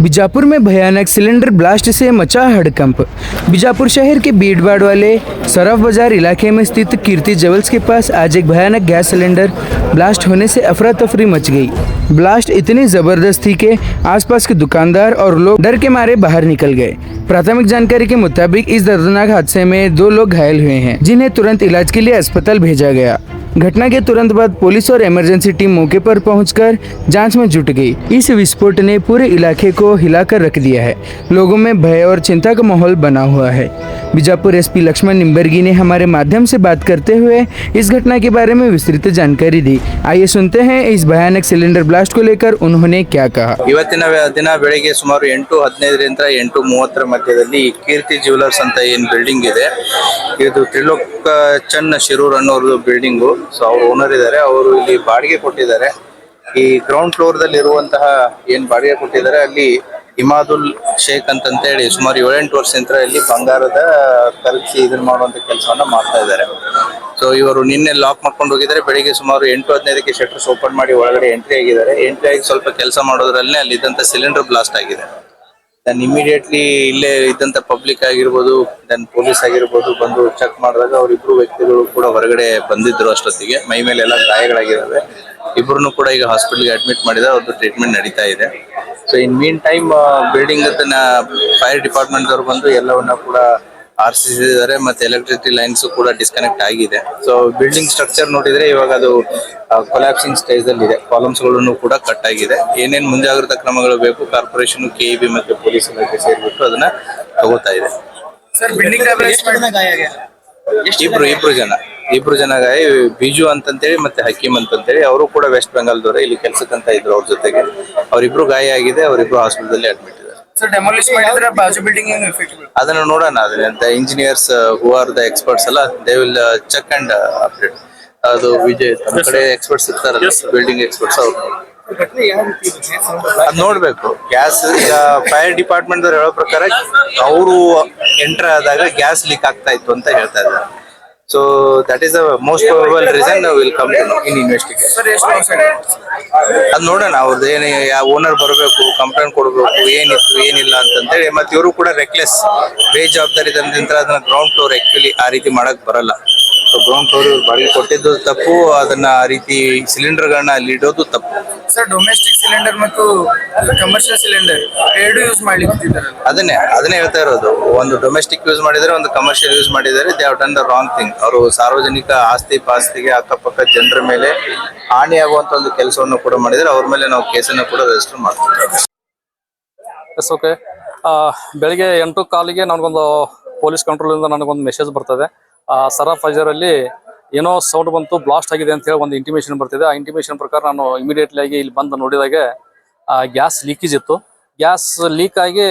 बीजापुर में भयानक cylinder blast से मचा हड़कंप। बीजापुर शहर के भीड़भाड़ वाले सराफ बाजार इलाके में स्थित कीर्ति ज्वेल्स के पास आज एक भयानक गैस सिलेंडर ब्लास्ट होने से अफरा तफरी मच गई। ब्लास्ट इतनी जबरदस्त थी कि आसपास के दुकानदार और लोग डर के मारे बाहर निकल गए। प्राथमिक जानकारी के मुताबिक इस दर्दनाक हादसे में 2 लोग घायल हुए हैं, जिन्हें तुरंत इलाज के लिए अस्पताल भेजा गया। घटना के तुरंत बाद पुलिस और इमरजेंसी टीम मौके पर पहुंचकर जांच में जुट गई। इस विस्फोट ने पूरे इलाके को हिलाकर रख दिया है। लोगों में भय और चिंता का माहौल बना हुआ है। बीजापुर एसपी लक्ष्मण निम्बर्गी ने हमारे माध्यम से बात करते हुए इस घटना के बारे में विस्तृत जानकारी दी। आइए सुनते हैं इस भयानक सिलेंडर ब्लास्ट को लेकर उन्होंने क्या कहा। ಇವತ್ತಿನ ದಿನ ಬೆಳಗ್ಗೆ ಸುಮಾರು 8:15ರಿಂದ 8:30 ಮಧ್ಯದಲ್ಲಿ ಕೀರ್ತಿ ಜ್ಯುವೆಲರ್ಸ್ ಅಂತ ಏನು ಬಿಲ್ಡಿಂಗ್ ಇದೆ, ಇದು ತ್ರಿಲೋಕ್ ಚಂದ್ ಶಿರೂರ್ ಅನ್ನೋರು ಬಿಲ್ಡಿಂಗು. ಸೊ ಅವರು ಓನರ್ ಇದ್ದಾರೆ, ಅವರು ಇಲ್ಲಿ ಬಾಡಿಗೆ ಕೊಟ್ಟಿದ್ದಾರೆ. ಈ ಗ್ರೌಂಡ್ ಫ್ಲೋರ್ ದಲ್ಲಿ ಇರುವಂತಹ ಏನ್ ಬಾಡಿಗೆ ಕೊಟ್ಟಿದ್ದಾರೆ ಅಲ್ಲಿ ಇಮಾದುಲ್ ಶೇಖ್ ಅಂತಂತೇಳಿ ಸುಮಾರು 7-8 ವರ್ಷದಿಂದ ಇಲ್ಲಿ ಬಂಗಾರದ ಕರಗಿಸಿ ಇದನ್ನ ಮಾಡುವಂತ ಕೆಲಸವನ್ನ ಮಾಡ್ತಾ ಇದ್ದಾರೆ. ಸೊ ಇವರು ನಿನ್ನೆ ಲಾಕ್ ಮಾಡ್ಕೊಂಡು ಹೋಗಿದ್ದಾರೆ. ಬೆಳಿಗ್ಗೆ ಸುಮಾರು 8:15ಕ್ಕೆ ಶಟರ್ಸ್ ಓಪನ್ ಮಾಡಿ ಒಳಗಡೆ ಎಂಟ್ರಿ ಆಗಿದ್ದಾರೆ. ಎಂಟ್ರಿ ಆಗಿ ಸ್ವಲ್ಪ ಕೆಲಸ ಮಾಡೋದ್ರಲ್ಲೇ ಅಲ್ಲಿ ಇದ್ದಂತ ಸಿಲಿಂಡರ್ ಬ್ಲಾಸ್ಟ್ ಆಗಿದೆ. ದೆನ್ ಇಮಿಡಿಯೇಟ್ಲಿ ಇಲ್ಲೇ ಇದ್ದಂತ ಪಬ್ಲಿಕ್ ಆಗಿರ್ಬೋದು, ದೆನ್ ಪೊಲೀಸ್ ಆಗಿರ್ಬೋದು ಬಂದು ಚೆಕ್ ಮಾಡಿದಾಗ ಅವರಿಬ್ರು ವ್ಯಕ್ತಿಗಳು ಕೂಡ ಹೊರಗಡೆ ಬಂದಿದ್ರು. ಅಷ್ಟೊತ್ತಿಗೆ ಮೈ ಮೇಲೆ ಎಲ್ಲ ಗಾಯಗಳಾಗಿದ್ದಾವೆ. ಇಬ್ಬರನ್ನು ಕೂಡ ಈಗ ಹಾಸ್ಪಿಟಲ್ಗೆ ಅಡ್ಮಿಟ್ ಮಾಡಿದ್ದಾರೆ. ಅವ್ರದ್ದು ಟ್ರೀಟ್ಮೆಂಟ್ ನಡೀತಾ ಇದೆ. So in mean time building fire department ದವರು ಬಂದು ಎಲ್ಲವನ್ನ ಕೂಡ ಆರಿಸಿದ್ದಾರೆ. ಮತ್ತೆ ಎಲೆಕ್ಟ್ರಿಸಿಟಿ ಲೈನ್ಸ್ ಕೂಡ ಡಿಸ್ಕನೆಕ್ಟ್ ಆಗಿದೆ. ಸೊ ಬಿಲ್ಡಿಂಗ್ ಸ್ಟ್ರಕ್ಚರ್ ನೋಡಿದ್ರೆ ಇವಾಗ ಅದು ಕೊಲ್ಯಾಪ್ಸಿಂಗ್ ಸ್ಟೇಜ್ ಅಲ್ಲಿ ಇದೆ. ಕಾಲಮ್ಸ್ ಗಳನ್ನು ಕೂಡ ಕಟ್ ಆಗಿದೆ. ಏನೇನ್ ಮುಂಜಾಗ್ರತಾ ಕ್ರಮಗಳು ಬೇಕು ಕಾರ್ಪೊರೇಷನ್, ಕೆಇಬಿ ಮತ್ತೆ ಪೊಲೀಸ್ ಇಲಾಖೆ ಸೇರಿಬಿಟ್ಟು ಅದನ್ನ ತಗೋತಾ ಇದೆ. ಇಬ್ರು ಜನ ಗಾಯ, ಬಿಜು ಅಂತಂತೇಳಿ ಮತ್ತೆ ಹಕೀಮ್ ಅಂತಂತೇಳಿ ಅವರು ಕೂಡ ವೆಸ್ಟ್ ಬೆಂಗಾಲ್ದವ್ರೆ, ಇಲ್ಲಿ ಕೆಲ್ಸಕ್ಕಂತ ಇದ್ರು. ಅವ್ರ ಜೊತೆಗೆ ಅವರಿಬ್ರು ಗಾಯ ಆಗಿದೆ. ಅವರಿಬ್ರು ಹಾಸ್ಪಿಟಲ್ ಅಡ್ಮಿಟ್ ಇದ್ದಾರೆ. ಅದನ್ನ ನೋಡೋಣ. ಅದನ್ನ engineers who are the experts ಅಲ್ಲ, they will check and update. ಅದು ವಿಜಯ್ ನಮ್ಮ ಕಡೆ ಎಕ್ಸ್ಪರ್ಟ್ಸ್ ಇರ್ತಾರಲ್ಲ, ಬಿಲ್ಡಿಂಗ್ ಎಕ್ಸ್ಪರ್ಟ್ಸ್, ಅವ್ರು ಅದ್ ನೋಡ್ಬೇಕು. ಗ್ಯಾಸ್ ಈಗ ಫೈರ್ ಡಿಪಾರ್ಟ್ಮೆಂಟ್ ದವ್ರು ಹೇಳೋ ಪ್ರಕಾರ ಅವರು ಎಂಟರ್ ಆದಾಗ ಗ್ಯಾಸ್ ಲೀಕ್ ಆಗ್ತಾ ಇತ್ತು ಅಂತ ಹೇಳ್ತಾ ಇದ್ದಾರೆ. So that is the most probable reason will come to in investigation. ಅದ್ ನೋಡೋಣ. ಅವ್ರದ್ದು ಏನ್ ಓನರ್ ಬರಬೇಕು, ಕಂಪ್ಲೇಂಟ್ ಕೊಡ್ಬೇಕು, ಏನಿತ್ತು ಏನಿಲ್ಲ ಅಂತಂತೇಳಿ. ಮತ್ತೆ ಇವರು ಕೂಡ ರೆಕ್ಲೆಸ್, ಬೇಜವಾಬ್ದಾರಿದಂತ ಅದನ್ನ ಗ್ರೌಂಡ್ ಫ್ಲೋರ್ ಆಕ್ಚುಲಿ ಆ ರೀತಿ ಮಾಡಕ್ ಬರಲ್ಲ. ಸೊ ಗ್ರೌಂಡ್ ಫ್ಲೋರ್ ಇವ್ರು ಬಾಡಿಗೆ ಕೊಟ್ಟಿದ್ದು ತಪ್ಪು, ಅದನ್ನ ಆ ರೀತಿ ಸಿಲಿಂಡರ್ ಗಳನ್ನ ಅಲ್ಲಿ ಇಡೋದು ತಪ್ಪು. ಸರ್, ಡೊಮೆಸ್ಟಿಕ್ ಸಿಲಿಂಡರ್ ಮತ್ತು ಕಮರ್ಷಿಯಲ್ ಸಿಲಿಂಡರ್ ಎರಡು ಯೂಸ್ ಮಾಡ್ಲಿಕ್ಕೆ ಅದನ್ನೇ ಹೇಳ್ತಾ ಇರೋದು. ಒಂದು ಡೊಮೆಸ್ಟಿಕ್ ಯೂಸ್ ಮಾಡಿದರೆ, ಒಂದು ಕಮರ್ಷಿಯಲ್ ಯೂಸ್ ಮಾಡಿದರೆ. They have done the wrong thing. ಅವರು ಸಾರ್ವಜನಿಕ ಆಸ್ತಿ ಪಾಸ್ತಿಗೆ, ಅಕ್ಕಪಕ್ಕ ಜನರ ಮೇಲೆ ಹಾನಿಯಾಗುವಂತ ಒಂದು ಕೆಲಸವನ್ನು ಕೂಡ ಮಾಡಿದರೆ ಅವ್ರ ಮೇಲೆ ನಾವು ಕೇಸನ್ನು ಕೂಡ ರಿಜಿಸ್ಟರ್ ಮಾಡ್ತೀವಿ. ಓಕೆ. ಬೆಳಿಗ್ಗೆ 8:15ಗೆ ನನಗೊಂದು ಪೊಲೀಸ್ ಕಂಟ್ರೋಲ್ ಇಂದ ನನಗೊಂದು ಮೆಸೇಜ್ ಬರ್ತದೆ. ಸರಾಫ್ ಬಜಾರ್ ಅಲ್ಲಿ ಏನೋ ಸೌಂಡ್ ಬಂತು, ಬ್ಲಾಸ್ಟ್ ಆಗಿದೆ ಅಂತ ಹೇಳಿ ಒಂದು ಇಂಟಿಮೇಷನ್ ಬರ್ತಿದೆ. ಆ ಇಂಟಿಮೇಷನ್ ಪ್ರಕಾರ ನಾನು ಇಮಿಡಿಯೇಟ್ಲಿ ಆಗಿ ಇಲ್ಲಿ ಬಂದು ನೋಡಿದಾಗ ಗ್ಯಾಸ್ ಲೀಕೇಜ್ ಇತ್ತು. ಗ್ಯಾಸ್ ಲೀಕ್ ಆಗಿ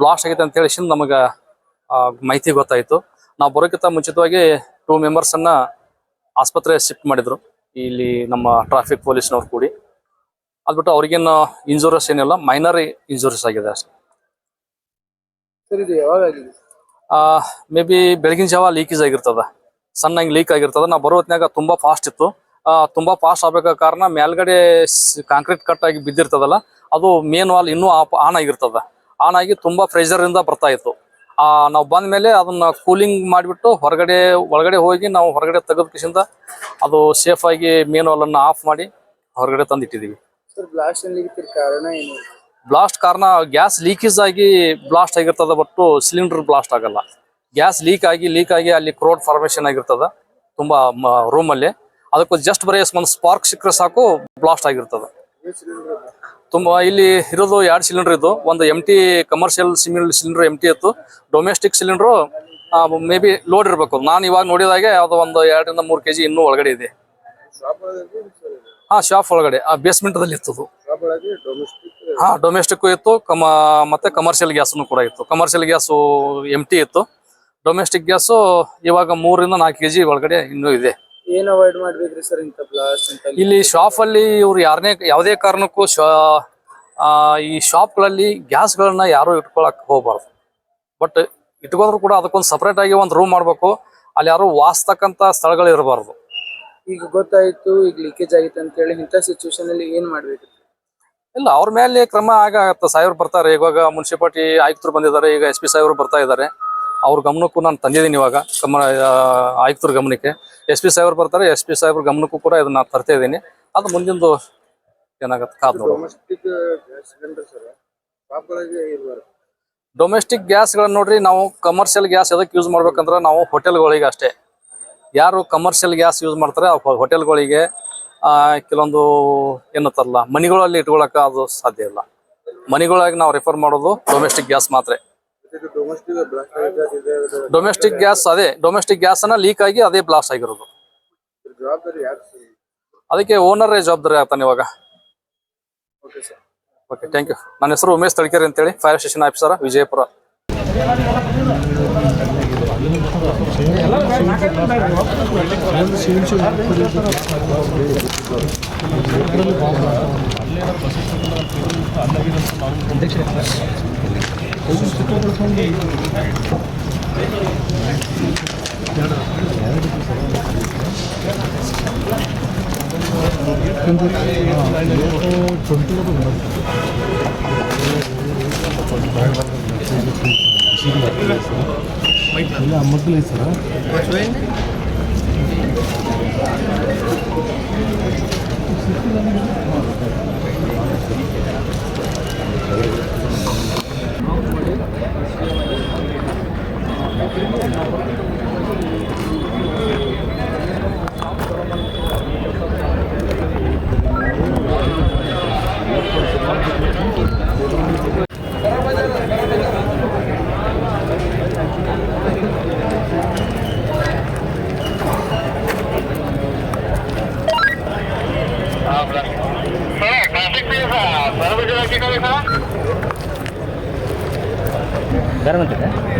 ಬ್ಲಾಸ್ಟ್ ಆಗಿದೆ ಅಂತ ಹೇಳಿ ನಮಗೆ ಮಾಹಿತಿ ಗೊತ್ತಾಯಿತು. ನಾವು ಬರೋಕ್ಕಿಂತ ಮುಂಚಿತವಾಗಿ 2 ಮೆಂಬರ್ಸನ್ನ ಆಸ್ಪತ್ರೆ ಶಿಫ್ಟ್ ಮಾಡಿದ್ರು, ಇಲ್ಲಿ ನಮ್ಮ ಟ್ರಾಫಿಕ್ ಪೊಲೀಸ್ನವ್ರು ಕೂಡಿ. ಅದ್ಬಿಟ್ಟು ಅವ್ರಿಗೇನು ಇಂಜುರೀಸ್ ಏನಿಲ್ಲ, ಮೈನರ್ ಇಂಜುರೀಸ್ ಆಗಿದೆ ಅಷ್ಟೇ. ಮೇ ಬಿ ಬೆಳಗಿನ ಜಾವ ಲೀಕೇಜ್ ಆಗಿರ್ತದ, ಸಣ್ಣಂಗೆ ಲೀಕ್ ಆಗಿರ್ತದ. ನಾವು ಬರೋ ಹೊತ್ನಾಗ ತುಂಬಾ ಫಾಸ್ಟ್ ಇತ್ತು. ತುಂಬಾ ಫಾಸ್ಟ್ ಆಗ್ಬೇಕಾದ ಕಾರಣ ಮೇಲ್ಗಡೆ ಕಾಂಕ್ರೀಟ್ ಕಟ್ ಆಗಿ ಬಿದ್ದಿರ್ತದಲ್ಲ, ಅದು ಮೇನ್ ವಾಲ್ ಇನ್ನೂ ಆನ್ ಆಗಿರ್ತದ. ಆನ್ ಆಗಿ ತುಂಬಾ ಪ್ರೆಷರ್ ಇಂದ ಬರ್ತಾ ಇತ್ತು. ನಾವು ಬಂದ ಮೇಲೆ ಅದನ್ನ ಕೂಲಿಂಗ್ ಮಾಡಿಬಿಟ್ಟು ಒಳಗಡೆ ಹೋಗಿ ನಾವು ಹೊರಗಡೆ ತೆಗೆದ ಕಿಸಿಂದ ಅದು ಸೇಫ್ ಆಗಿ ಮೇನ್ ವಾಲ್ ಅನ್ನ ಆಫ್ ಮಾಡಿ ಹೊರಗಡೆ ತಂದಿಟ್ಟಿದೀವಿ. ಬ್ಲಾಸ್ಟ್ ಕಾರಣ ಗ್ಯಾಸ್ ಲೀಕೇಜ್ ಆಗಿ ಬ್ಲಾಸ್ಟ್ ಆಗಿರ್ತದ, ಬಟ್ಟು ಸಿಲಿಂಡರ್ ಬ್ಲಾಸ್ಟ್ ಆಗಲ್ಲ. ಗ್ಯಾಸ್ ಲೀಕ್ ಆಗಿ ಅಲ್ಲಿ ಕ್ರೋಡ್ ಫಾರ್ಮೇಶನ್ ಆಗಿರ್ತದ ತುಂಬಾ ರೂಮ್ ಅಲ್ಲಿ. ಅದಕ್ಕೂ ಜಸ್ಟ್ ಬರೀ ಒಂದು ಸ್ಪಾರ್ಕ್ ಸಿಕ್ಕರೆ ಸಾಕು ಬ್ಲಾಸ್ಟ್ ಆಗಿರ್ತದ. ತುಂಬಾ ಇಲ್ಲಿ ಇರೋದು 2 ಸಿಲಿಂಡರ್ ಇದ್ದು, ಒಂದು ಎಂಟಿ ಕಮರ್ಷಿಯಲ್ ಸಿಲಿಂಡರ್ ಎಂಟಿ ಇತ್ತು. Domestic cylinder may be load ಇರಬೇಕು. ನಾನು ಇವಾಗ ನೋಡಿದಾಗೆ ಅದು ಒಂದು 2-3 kg ಇನ್ನೂ ಒಳಗಡೆ ಇದೆ. ಶಾಪ್ ಒಳಗಡೆ ಬೇಸ್ಮೆಂಟ್ ದಲ್ಲಿ ಇತ್ತು. ಡೊಮೆಸ್ಟಿಕ್ ಇತ್ತು, ಮತ್ತೆ ಕಮರ್ಷಿಯಲ್ ಗ್ಯಾಸ್ನು ಕೂಡ ಇತ್ತು. ಕಮರ್ಷಿಯಲ್ ಗ್ಯಾಸ್ ಎಂಟಿ ಇತ್ತು. ಡೊಮೆಸ್ಟಿಕ್ ಗ್ಯಾಸ್ ಇವಾಗ 3-4 kg ಒಳಗಡೆ ಇನ್ನೂ ಇದೆ. ಏನ್ ಅವಾಯ್ಡ್ ಮಾಡ್ಬೇಕ್ರಿ ಸರ್ ಇಂತ ಬ್ಲಾಸ್ಟ್ ಅಂತ? ಇಲ್ಲಿ ಶಾಪ್ ಅಲ್ಲಿ ಇವ್ರು ಯಾವುದೇ ಕಾರಣಕ್ಕೂ ಈ ಶಾಪ್ ಗಳಲ್ಲಿ ಗ್ಯಾಸ್ ಗಳನ್ನ ಯಾರು ಇಟ್ಕೊಳಕ್ ಹೋಗ್ಬಾರ್ದು. ಬಟ್ ಇಟ್ಕೊಂಡ್ರು ಕೂಡ ಅದಕ್ಕೊಂದು ಸಪರೇಟ್ ಆಗಿ ಒಂದು ರೂಮ್ ಮಾಡ್ಬೇಕು. ಅಲ್ಲಿ ಯಾರು ವಾಸ್ತಕ್ಕಂತ ಸ್ಥಳಗಳು ಇರಬಾರ್ದು. ಈಗ ಗೊತ್ತಾಯ್ತು, ಈಗ ಲೀಕೇಜ್ ಆಗಿತ್ತು ಅಂತ ಹೇಳಿ, ಇಂಥ ಸಿಚುವೇಶನ್ ಅಲ್ಲಿ ಏನ್ ಮಾಡ್ಬೇಕು? ಇಲ್ಲ, ಅವ್ರ ಮೇಲೆ ಕ್ರಮ ಆಗತ್ತೆ. ಸಾಹೇಬ್ರು ಬರ್ತಾರೆ, ಇವಾಗ ಮುನ್ಸಿಪಾಲಿಟಿ ಆಯುಕ್ತರು ಬಂದಿದ್ದಾರೆ, ಈಗ SP ಸಾಹೇಬ್ರು ಬರ್ತಾ ಇದ್ದಾರೆ. ಅವ್ರ ಗಮನಕ್ಕೂ ನಾನು ತಂದಿದ್ದೀನಿ ಇವಾಗ ಆಯುಕ್ತರ ಗಮನಕ್ಕೆ. SP ಸಾಹೇಬ್ರು ಬರ್ತಾರೆ, SP ಸಾಹೇಬ್ರ ಗಮನಕ್ಕೂ ಕೂಡ ಇದನ್ನ ತರ್ತಾ ಇದ್ದೀನಿ. ಅದು ಮುಂದಿಂದು ಏನಾಗತ್ತೆ ಕಾದ್ ನೋಡೋಣ. ಡೊಮೆಸ್ಟಿಕ್ ಗ್ಯಾಸ್ಗಳನ್ನ ನೋಡ್ರಿ, ನಾವು ಕಮರ್ಷಿಯಲ್ ಗ್ಯಾಸ್ ಎದಕ್ಕೆ ಯೂಸ್ ಮಾಡ್ಬೇಕಂದ್ರೆ ನಾವು ಹೋಟೆಲ್ಗಳಿಗೆ ಅಷ್ಟೇ. ಯಾರು ಕಮರ್ಷಿಯಲ್ ಗ್ಯಾಸ್ ಯೂಸ್ ಮಾಡ್ತಾರೆ ಆ ಹೋಟೆಲ್ಗಳಿಗೆ ಕೆಲವೊಂದು ಏನಂತಾರಲ್ಲ ಮನೆಗಳಲ್ಲಿ ಇಟ್ಕೊಳಕ ಅದು ಸಾಧ್ಯ ಇಲ್ಲ. ಮನೆಗಳಾಗಿ ನಾವು ರೆಫರ್ ಮಾಡೋದು ಡೊಮೆಸ್ಟಿಕ್ ಗ್ಯಾಸ್ ಮಾತ್ರ. ಡೊಮೆಸ್ಟಿಕ್ ಗ್ಯಾಸ್ ಅನ್ನ ಲೀಕ್ ಆಗಿ ಅದೇ ಬ್ಲಾಸ್ಟ್ ಆಗಿರೋದು. ಅದಕ್ಕೆ ಓನರ್ ಜವಾಬ್ದಾರಿ ಆಗ್ತಾನೆ ಇವಾಗ. Okay, thank you. ನನ್ನ ಹೆಸರು ಉಮೇಶ್ ತಳಕೇರಿ ಅಂತೇಳಿ, ಫೈರ್ ಸ್ಟೇಷನ್ ಆಫೀಸರ್, ವಿಜಯಪುರ.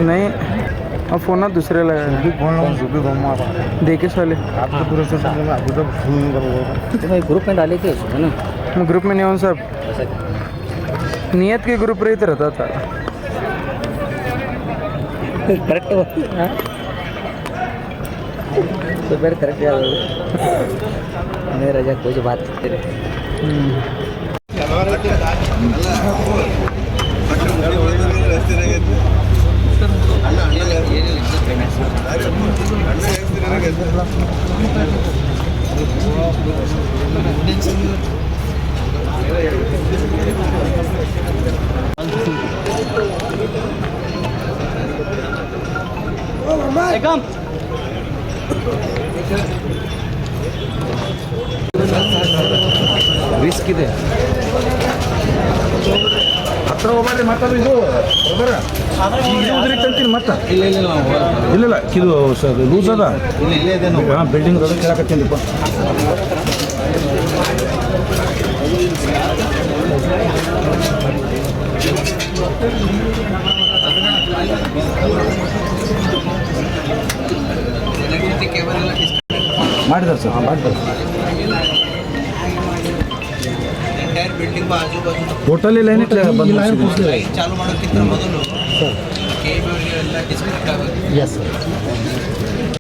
नहीं, अब फोन ना दूसरे लगा देखे साले ग्रुप में डाले थे है ना? मैं ग्रुप में नहीं हूँ साहब, नियत के ग्रुप रहते रहता था। करेक्ट तो फिर करेक्ट यार नहीं रजा कोई बात तेरे रिस्क ಇದೆ. ಹತ್ರ ಹೋಗ್ಬಾರ್ರಿ ಮಾತಾಡ್ರಿ. ಇದು ಉದ್ರಿತಂತೀನಿ ಮತ್ತೆ ಇಲ್ಲ ಇದು ಲೂಸ್ ಅದ ಬಿಲ್ಡಿಂಗ್ ಅದ ಕೇಳಕತ್ತೀನಿಪ್ಪ. ಮಾಡಿದಾರೆ ಸರ್, ಮಾಡಿದ್ದಾರೆ. ಟೋಟಲಿ ಲೈನ್ ಚಾಲು ಮಾಡೋಕ್ಕಿಂತ ಮೊದಲು ಎಸ್ ಸರ್.